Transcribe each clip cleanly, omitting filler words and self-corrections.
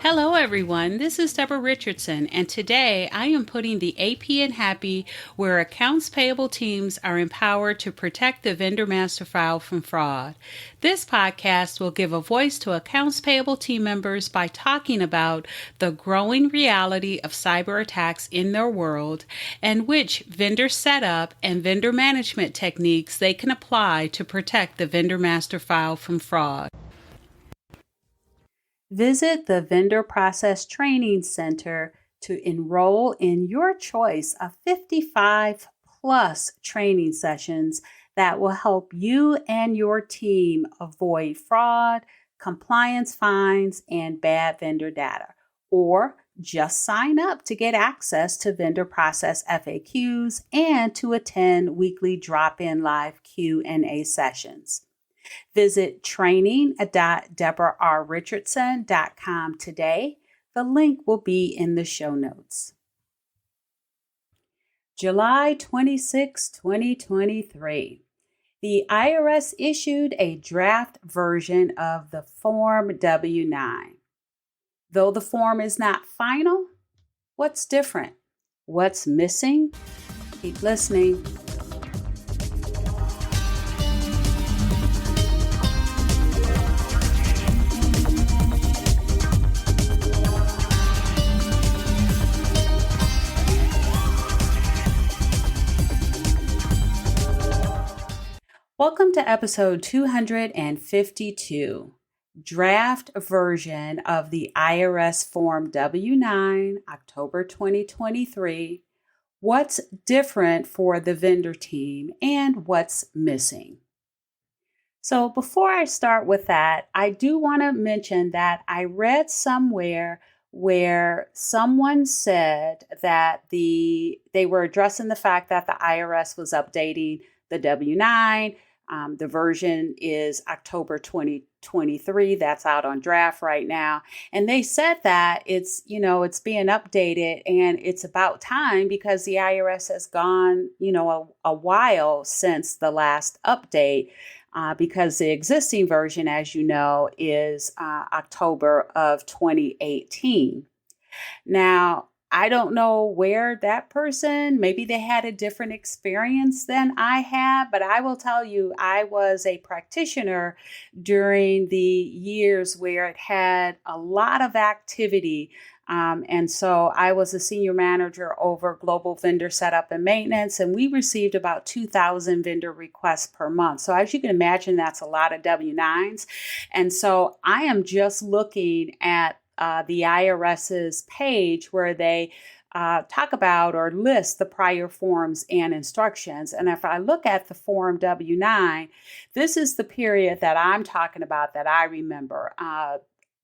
Hello, everyone. This is Debra Richardson, and today I am putting the AP in Happy, where accounts payable teams are empowered to protect the vendor master file from fraud. This podcast will give a voice to accounts payable team members by talking about the growing reality of cyber attacks in their world and which vendor setup and vendor management techniques they can apply to protect the vendor master file from fraud. Visit the Vendor Process Training Center to enroll in your choice of 55 plus training sessions that will help you and your team avoid fraud, compliance fines, and bad vendor data. Or just sign up to get access to vendor process FAQs and to attend weekly drop-in live Q&A sessions. Visit training.debrarrichardson.com today. The link will be in the show notes. July 26, 2023. The IRS issued a draft version of the Form W-9. Though the form is not final, what's different? What's missing? Keep listening. Welcome to episode 252, draft version of the IRS Form W-9, October 2023. What's different for the vendor team and what's missing? So before I start with that, I do want to mention that I read somewhere where someone said that they were addressing the fact that the IRS was updating the W-9. The version is October 2023. That's out on draft right now. And they said that it's being updated and it's about time because the IRS has gone, a while since the last update because the existing version, as you know, is October of 2018. Now, I don't know where that person, maybe they had a different experience than I had, but I will tell you, I was a practitioner during the years where it had a lot of activity. And so I was a senior manager over global vendor setup and maintenance, and we received about 2,000 vendor requests per month. So as you can imagine, that's a lot of W-9s. And so I am just looking at the IRS's page where they talk about or list the prior forms and instructions. And if I look at the Form W-9, this is the period that I'm talking about that I remember.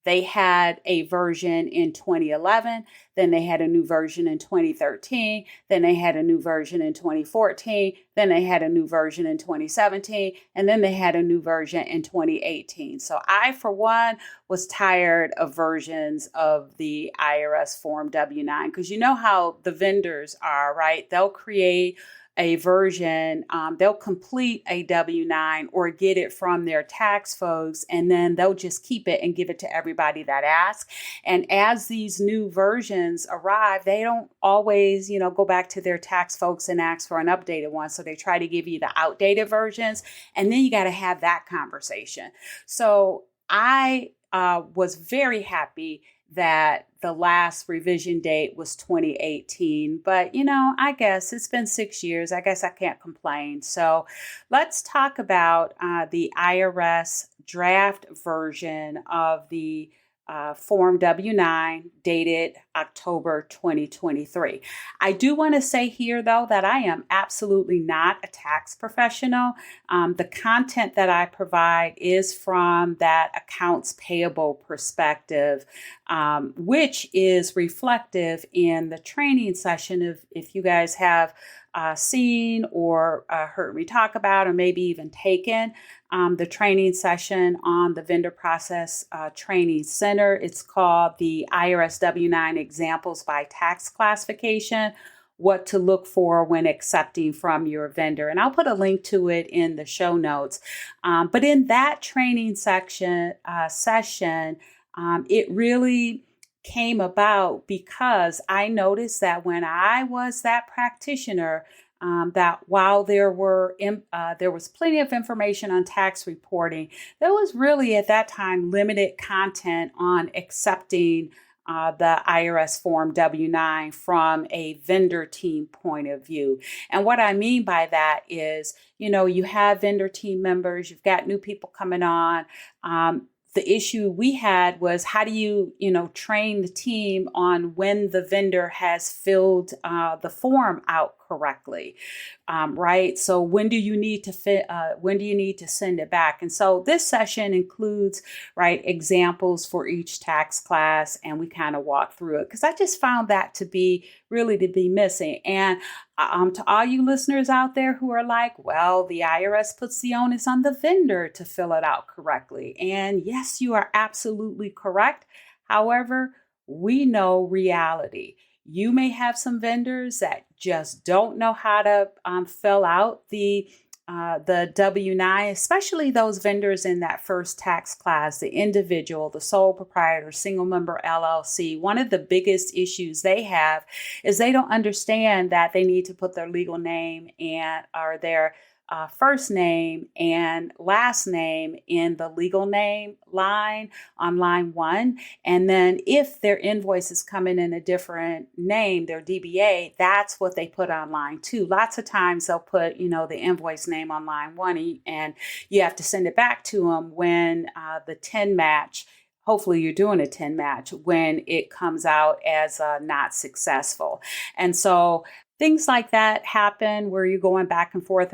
They had a version in 2011, then they had a new version in 2013, then they had a new version in 2014, then they had a new version in 2017, and then they had a new version in 2018. So I, for one, was tired of versions of the IRS Form W-9 because you know how the vendors are, right? They'll create a version, they'll complete a W-9 or get it from their tax folks, and then they'll just keep it and give it to everybody that asks. And as these new versions arrive, they don't always, go back to their tax folks and ask for an updated one. So they try to give you the outdated versions, and then you got to have that conversation. So I was very happy that the last revision date was 2018. But, I guess it's been 6 years. I guess I can't complain. So let's talk about the IRS draft version of the Form W-9 dated October 2023. I do want to say here, though, that I am absolutely not a tax professional. The content that I provide is from that accounts payable perspective, which is reflective in the training session. If you guys have seen or heard me talk about or maybe even taken the training session on the Vendor Process Training Center. It's called the IRS W-9 Examples by Tax Classification, What to Look For When Accepting from Your Vendor. And I'll put a link to it in the show notes. But in that training session, it really came about because I noticed that when I was that practitioner, that while there was plenty of information on tax reporting, there was really at that time limited content on accepting the IRS Form W-9 from a vendor team point of view. And what I mean by that is, you have vendor team members, you've got new people coming on. The issue we had was how do you, train the team on when the vendor has filled the form out correctly, right? So when do you need to send it back? And so this session includes, right, examples for each tax class, and we kind of walk through it because I just found that to be missing. And to all you listeners out there who are like, well, the IRS puts the onus on the vendor to fill it out correctly. And yes, you are absolutely correct. However, we know reality. You may have some vendors that just don't know how to fill out the W-9, especially those vendors in that first tax class, the individual, the sole proprietor, single member LLC. One of the biggest issues they have is they don't understand that they need to put their legal name or their first name and last name in the legal name line on line 1. And then if their invoice is coming in a different name, their DBA, that's what they put on line 2. Lots of times they'll put, the invoice name on line 1 and you have to send it back to them when the 10 match. Hopefully you're doing a 10 match when it comes out as not successful. And so things like that happen where you're going back and forth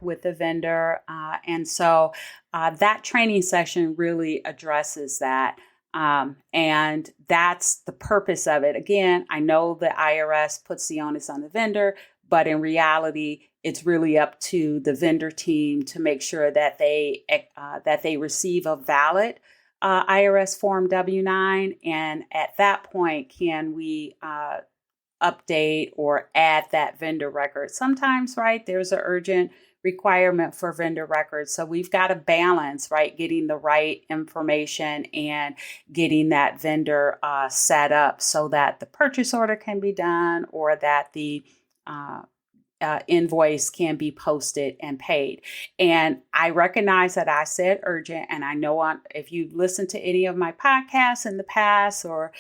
with the vendor. And so that training session really addresses that. And that's the purpose of it. Again, I know the IRS puts the onus on the vendor, but in reality, it's really up to the vendor team to make sure that they receive a valid IRS Form W-9. And at that point, can we update or add that vendor record? Sometimes, right, there's an urgent requirement for vendor records. So we've got to balance, right, getting the right information and getting that vendor set up so that the purchase order can be done or that the invoice can be posted and paid. And I recognize that I said urgent, and I know if you've listened to any of my podcasts in the past or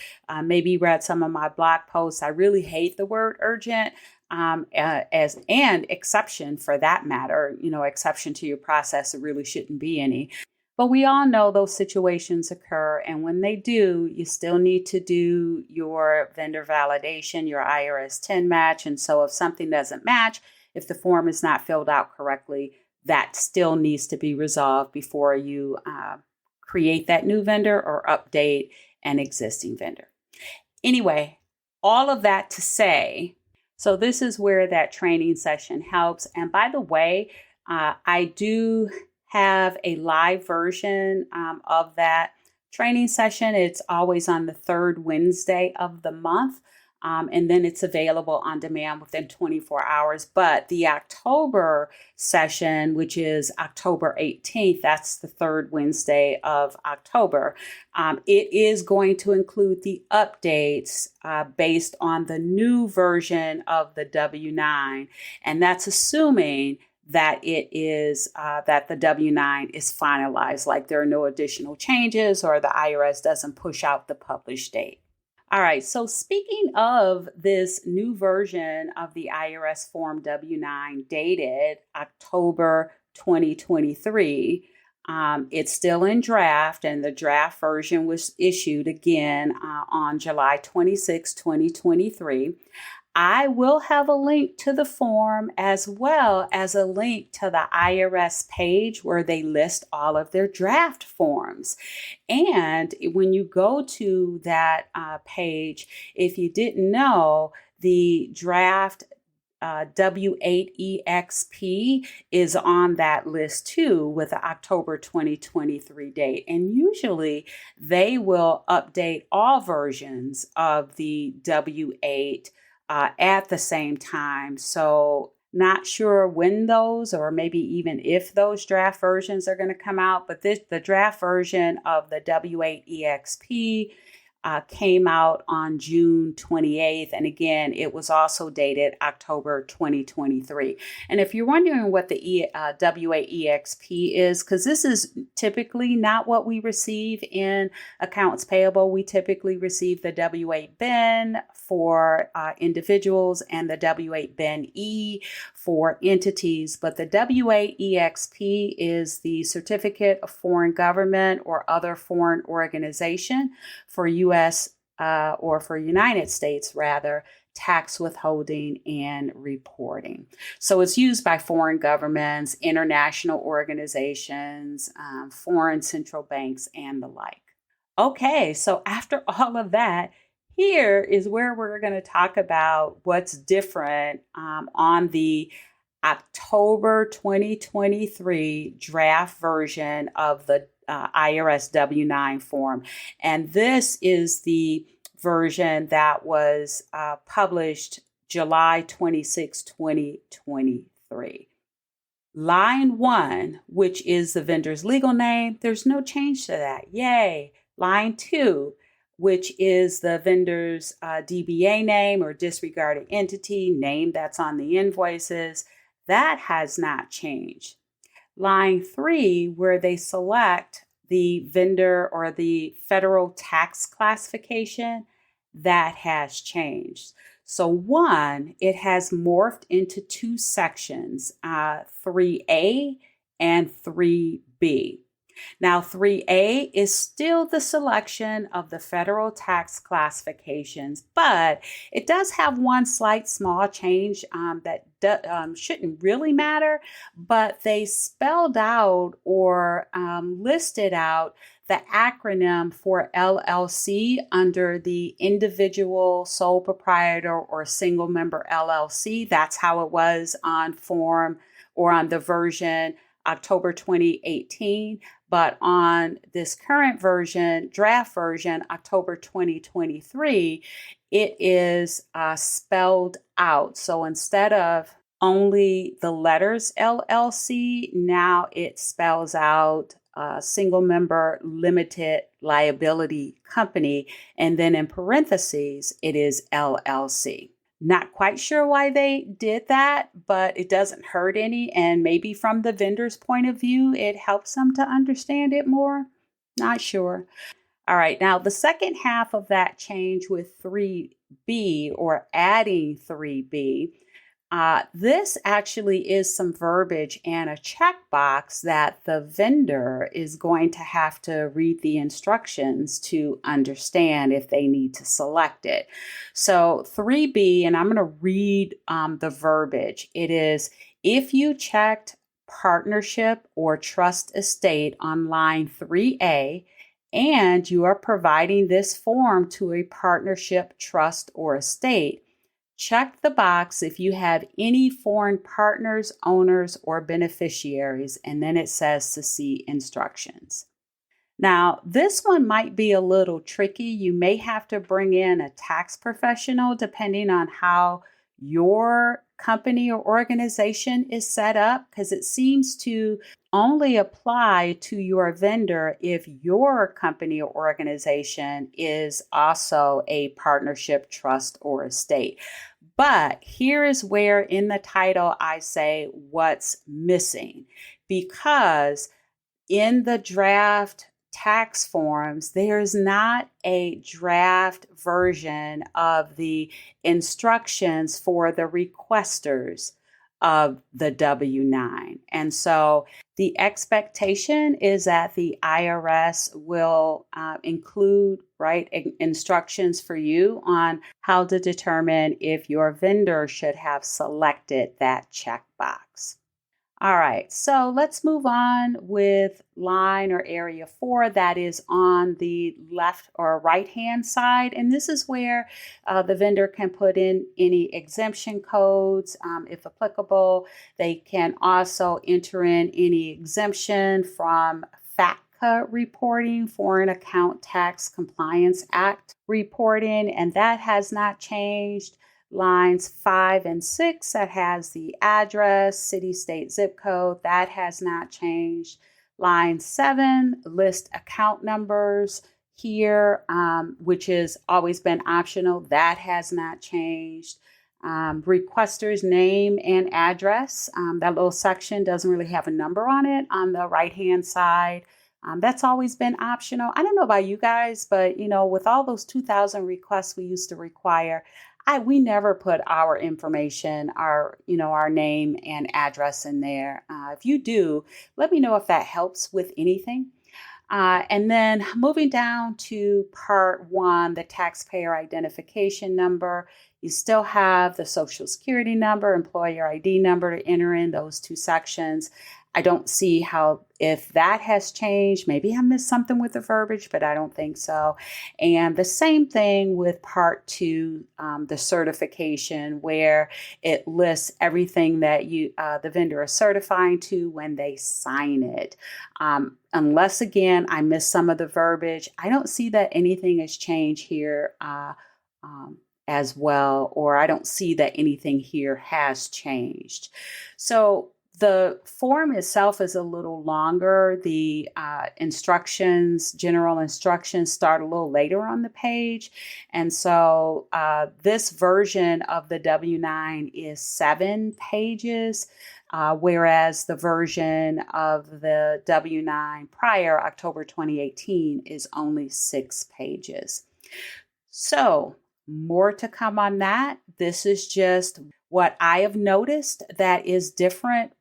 maybe read some of my blog posts, I really hate the word urgent as an exception for that matter. Exception to your process, there really shouldn't be any. But we all know those situations occur. And when they do, you still need to do your vendor validation, your IRS 10 match. And so if something doesn't match, if the form is not filled out correctly, that still needs to be resolved before you create that new vendor or update an existing vendor. Anyway, all of that to say, so this is where that training session helps. And by the way, I do have a live version of that training session. It's always on the third Wednesday of the month. And then it's available on demand within 24 hours. But the October session, which is October 18th, that's the third Wednesday of October, it is going to include the updates based on the new version of the W-9. And that's assuming that it is that the W-9 is finalized, like there are no additional changes or the IRS doesn't push out the published date. All right, so speaking of this new version of the IRS Form W-9 dated October 2023, it's still in draft, and the draft version was issued again on July 26, 2023. I will have a link to the form as well as a link to the IRS page where they list all of their draft forms. And when you go to that page, if you didn't know, the draft W-8 EXP is on that list too with the October 2023 date. And usually they will update all versions of the W-8 at the same time. So not sure when those or maybe even if those draft versions are going to come out, but the draft version of the W-8 EXP came out on June 28th. And again, it was also dated October 2023. And if you're wondering what the WAEXP is, because this is typically not what we receive in accounts payable, we typically receive the W-8 BIN for individuals and the W-8 BIN-E for entities. But the WAEXP is the Certificate of Foreign Government or other foreign organization for U.S. Or for United States, rather, tax withholding and reporting. So it's used by foreign governments, international organizations, foreign central banks, and the like. Okay, so after all of that, here is where we're going to talk about what's different on the October 2023 draft version of the IRS W-9 form. And this is the version that was published July 26, 2023. Line 1, which is the vendor's legal name, there's no change to that. Yay. Line 2, which is the vendor's DBA name or disregarded entity name that's on the invoices, that has not changed. Line 3, where they select the vendor or the federal tax classification, that has changed. So 1, it has morphed into 2 sections, 3A and 3B. Now, 3A is still the selection of the federal tax classifications, but it does have one slight small change that shouldn't really matter, but they spelled out or listed out the acronym for LLC under the individual sole proprietor or single member LLC. That's how it was on form or on the version October 2018. But on this current version, draft version, October 2023, it is spelled out. So instead of only the letters LLC, now it spells out single member limited liability company. And then in parentheses, it is LLC. Not quite sure why they did that, but it doesn't hurt any. And maybe from the vendor's point of view, it helps them to understand it more. Not sure. All right. Now, the second half of that change with 3B or adding 3B, this actually is some verbiage and a checkbox that the vendor is going to have to read the instructions to understand if they need to select it. So 3B, and I'm going to read the verbiage. It is, if you checked partnership or trust estate on line 3A, and you are providing this form to a partnership, trust, or estate, check the box if you have any foreign partners, owners, or beneficiaries, and then it says to see instructions. Now, this one might be a little tricky. You may have to bring in a tax professional depending on how your company or organization is set up, because it seems to only apply to your vendor if your company or organization is also a partnership, trust, or estate. But here is where in the title I say what's missing, because in the draft tax forms, there's not a draft version of the instructions for the requesters of the W-9. And so the expectation is that the IRS will include instructions for you on how to determine if your vendor should have selected that checkbox. All right, so let's move on with line or area 4 that is on the left or right-hand side. And this is where the vendor can put in any exemption codes, if applicable. They can also enter in any exemption from FATCA reporting, Foreign Account Tax Compliance Act reporting, and that has not changed. Lines 5 and 6, that has the address, city, state, zip code, that has not changed. Line 7, list account numbers. here, which has always been optional. That has not changed. Requester's name and address. That little section doesn't really have a number on it on the right-hand side. That's always been optional. I don't know about you guys, but with all those 2,000 requests we used to require, we never put our information, our name and address in there. If you do, let me know if that helps with anything. And then moving down to part 1, the taxpayer identification number, you still have the social security number, employer ID number to enter in those 2 sections. I don't see if that has changed. Maybe I missed something with the verbiage, but I don't think so. And the same thing with part 2, the certification, where it lists everything that the vendor is certifying to when they sign it. Unless, again, I missed some of the verbiage, I don't see that anything has changed here as well, or I don't see that anything here has changed. So the form itself is a little longer. The general instructions start a little later on the page. And so this version of the W-9 is 7 pages, whereas the version of the W-9 prior, October 2018, is only 6 pages. So more to come on that. This is just what I have noticed that is different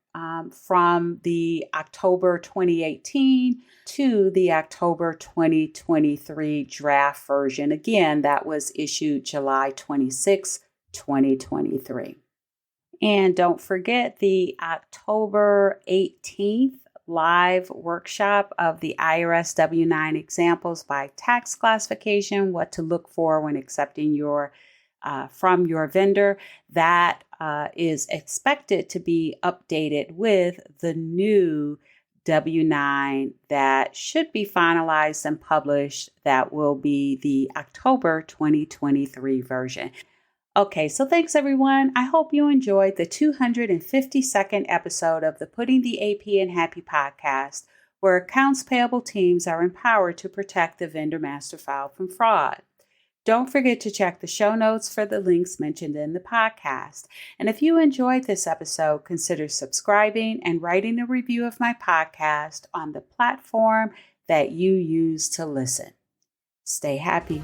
from the October 2018 to the October 2023 draft version. Again, that was issued July 26, 2023. And don't forget the October 18th live workshop of the IRS W-9 examples by tax classification, what to look for when accepting from your vendor. That is expected to be updated with the new W-9 that should be finalized and published. That will be the October 2023 version. Okay, so thanks everyone. I hope you enjoyed the 252nd episode of the Putting the AP in Happy podcast, where accounts payable teams are empowered to protect the vendor master file from fraud. Don't forget to check the show notes for the links mentioned in the podcast. And if you enjoyed this episode, consider subscribing and writing a review of my podcast on the platform that you use to listen. Stay happy.